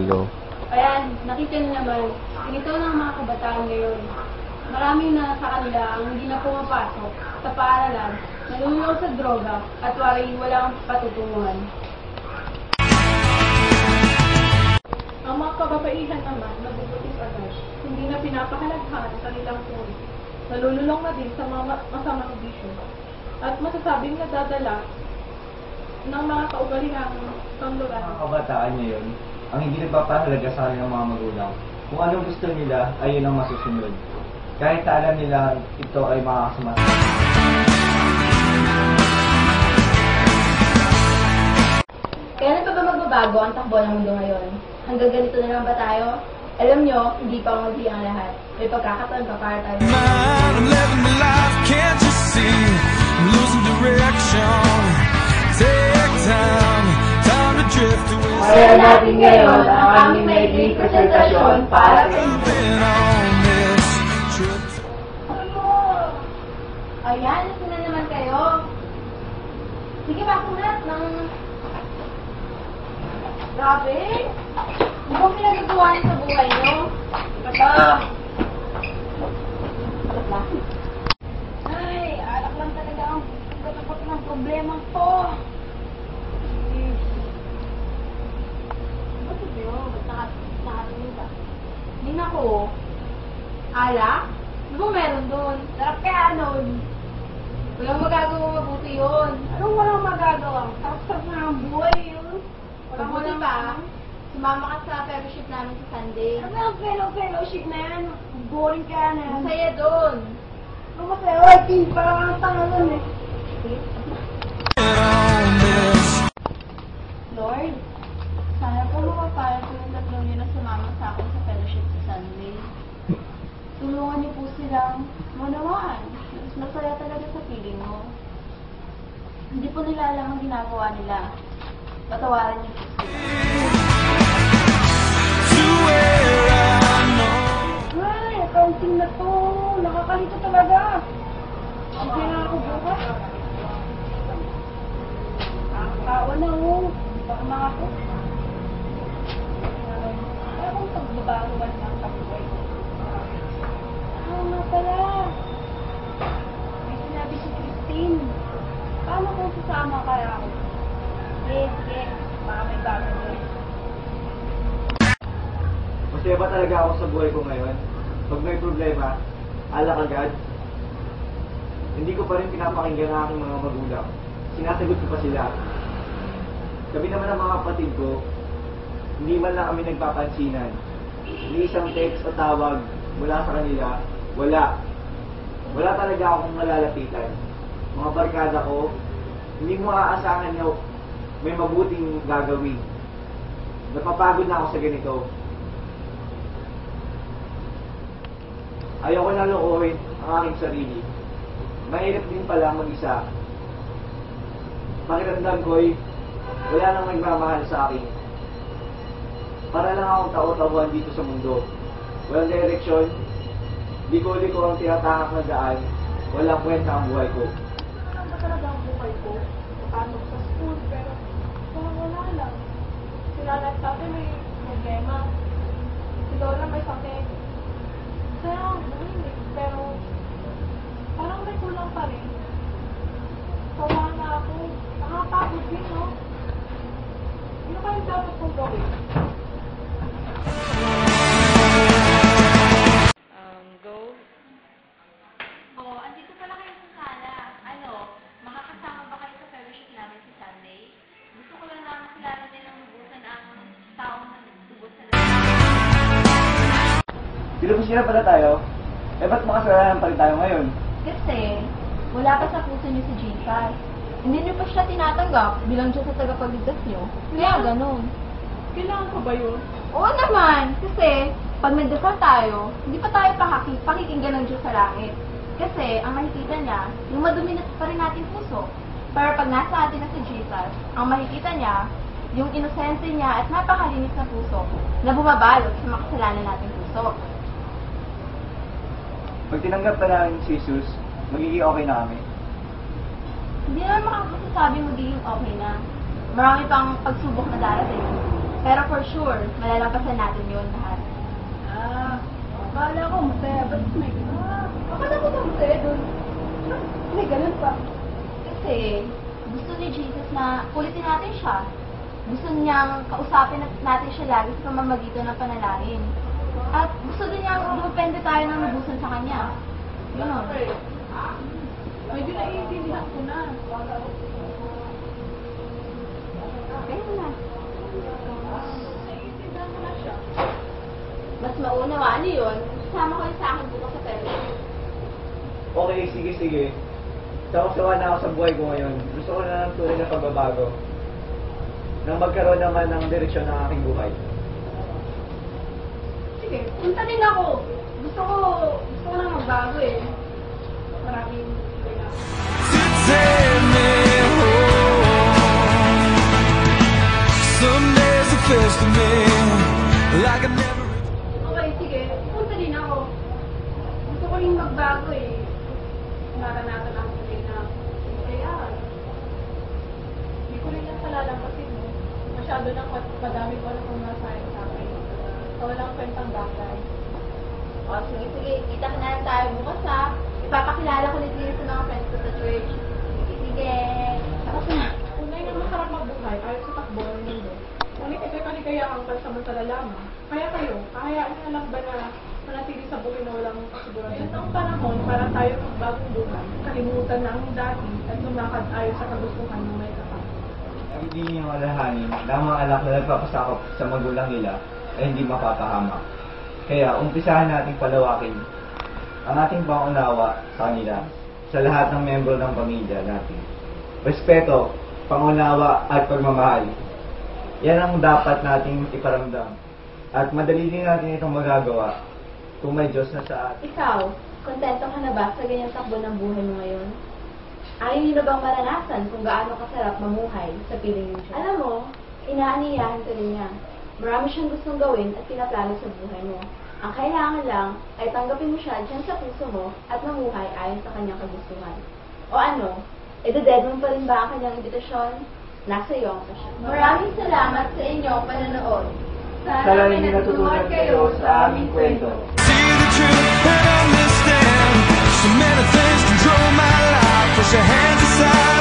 Iloilo. Ayan, nakita niyo naman, ganito ng mga kabataan ngayon. Marami na sa kanila ang hindi na pumapasok sa paaralan, nalulong sa droga at walang patutunguhan. Ang mga kababaihan naman, nabubutis agad, hindi na pinapahalaghan ang kanilang puri. Nalululong na din sa mga masamang bisyo. At masasabing nadadala ng mga kaugalihang kanluran. Mga kabataan ngayon, ang hindi nagpapahalaga sa kanilang mga magulang. Kung anong gusto nila, ayun ang masusunod. Kahit na alam nila ito ay makakasama. Kailan pa ba magbabago ang takbo ng mundo ngayon? Hanggang ganito na lang ba tayo? Alam nyo, hindi pa umuli ang lahat. May pagkakataon pa para tayo. I'm living the life, can't you see? I'm losing direction. Take time to drift away. Kaya natin ngayon ang aming maiging presentasyon para sa inyo. Ayan, ito na naman kayo. Sige ba, kulat ng... Grabe! Ano bang pinagagawa niyo sa buhay niyo? Basta! Ay, alak lang talaga ang katakot ng problema ko. Ba't ito yun? Ba't nakatingin ka? Hindi na ko. Alak? Ano bang meron doon? Sarap kaya nun. Walang magagawa mabuti yun. Anong walang magagawa? Sarap-sarap na ang buhay yun. Walang mabuti pa. Sumama ka sa fellowship namin sa Sunday. Ano ang fellowship na yan? Boring ka na. Masaya doon. Ano masaya? Ay, parang ang tanga nun eh. Lord, sana po mapapala po yung tatlong yun na sumama sa akin sa fellowship sa Sunday. Tulungan niyo po silang manawaan. Mas masaya talaga sa piling mo. Hindi po nila alam ang ginagawa nila. Patawaran niyo po sila. Ay, accounting na to. Nakakalito talaga. Sige na ako bukas. Nakakawa na oh. Baka mga ako. Kaya kung pagbabaruan ng kabuhay ko. Nga pala. May sinabi si Christine. Paano kung sasama kaya ako? Yes. Baka may bago doon. Masaya ba talaga ako sa buhay ko ngayon? Pag may problema, alak agad. Hindi ko pa rin pinapakinggan ang aking mga magulang. Sinasagot ko pa sila. Sabi naman ng mga kapatid ko, hindi man lang kami nagpapansinan. Hindi isang text o tawag mula sa kanila, wala. Wala talaga akong malalapitan. Mga barkada ko, hindi mo aasahan nyo may mabuting gagawin. Napapagod na ako sa ganito. Ayoko na lookin ang aking sarili. Mahirap din pala mag-isa. Pakiramdam ko'y wala nang nagmamahal sa akin. Para lang akong tao-tauhan dito sa mundo. Walang direksyon, liko-liko ang tinatahak na daan, walang kwenta ang buhay ko. Ano ba talaga ang buhay ko? Napasok sa school, pero wala lang. Sinala sa akin may problema. Si Lola may sakit. Kaya, pero parang may kulang pa rin. Sawa na ako. Nakapagod din, no? Ano kayong dapat kong gawin? Andito pala kayo sa sala. Makakasama ba kayo sa fellowship namin sa Sunday? Gusto ko lang naman kilala nilang mabutan ang taong na nagtubot sa lahat. Sila pala tayo? Eh ba't makasalanan pa rin tayo ngayon? Kasi, wala pa sa puso niyo si Jesus. Hindi niyo pa siya tinatanggap bilang Diyos sa tagapagligtas niyo. Kaya ganun. Kailangan ko ba yun? Oo naman, kasi pag nagdasal tayo, hindi pa tayo pakikinggan ng Diyos sa langit. Kasi ang makikita niya, yung madumi pa rin natin puso. Pero pag nasa atin na si Jesus, ang makikita niya, yung inosente niya at napakalinis na puso na bumabalot sa makasalanan nating puso. Pag tinanggap pa namin si Jesus, magiging okay na kami. Hindi naman makakasasabing magiging okay na. Marami pang pagsubok na darating. Pero for sure, malalampasan natin yun lahat. Akala ko masaya. Ba't may akala ko ba masaya dun? May ganun pa. Kasi gusto ni Jesus na kulitin natin siya. Gusto niyang kausapin natin siya lagi sa pamamagitan ng panalangin. At gusto din niya dumepende tayo ng lubusan sa kanya. Yun o. Medyo naiintindihan ko na. Kaya na. Naiintindihan ko na siya. Mas maunawaan niyo yun. Sama ko yun sa akin bukas sa pera. Okay, sige. Sawa na ako sa buhay ko ngayon. Gusto ko na ng tunay na pagbabago. Nang magkaroon naman ng direksyon ng aking buhay. Sige, punta din ako. Gusto ko na magbago eh. Maraming kailangan. Take me home. Some days it feels to me like I never. Okay, sige. Punta din ako. Gusto ko rin magbago eh. Naranasan ang tuloy na kaya hindi ko rin yan palalampasin mo. Masyado nang madami ko na pumasahin sa akin. Sa walang kwentang bagay. O, sige. Kita ka na lang tayo bukas ha. Ipapakilala ko ulit din sa mga friends ko sa church. Sige. Tapos na. Unay na masarap magbuhay kahit sa takbo ng mundo. Ngunit ito'y kaligayahang pansamantala lamang. Kaya kayo, kahayaan niyo na lang ba na manatili sa buhay na walang kasiguraduhan? Ito ang panahon para tayo magbagong buhay. Kalimutan na ang dati at lumakad ayon sa kagustuhan ng may kapal. Ang hindi niyo alahanin na ang mga anak na nagpapasakop sa magulang nila ay hindi mapapahamak. Kaya umpisahan nating palawakin ang ating pangunawa sa kanila sa lahat ng membro ng pamilya natin. Respeto, pangunawa at pagmamahal. Yan ang dapat nating iparamdam. At madali din natin itong magagawa kung may Diyos na sa atin. Ikaw, kontento ka na ba sa ganyang takbo ng buhay mo ngayon? Ayaw niyo na bang maranasan kung gaano kasarap mamuhay sa piling ng Diyos? Alam mo, inaaniyahan ka rin niya. Marami siyang gustong gawin at pinaplano sa buhay mo. Ang kailangan lang ay tanggapin mo siya dyan sa puso mo at mamuhay ayon sa kanyang kagustuhan. O ano, edaded mo pa rin ba ang kanyang imbitasyon? Nasa iyo ang pasyon. Maraming salamat sa inyong panonood. Sana hindi natutunan kayo sa aming kwento. See the truth and understand. So many things control my life. Push your hands aside.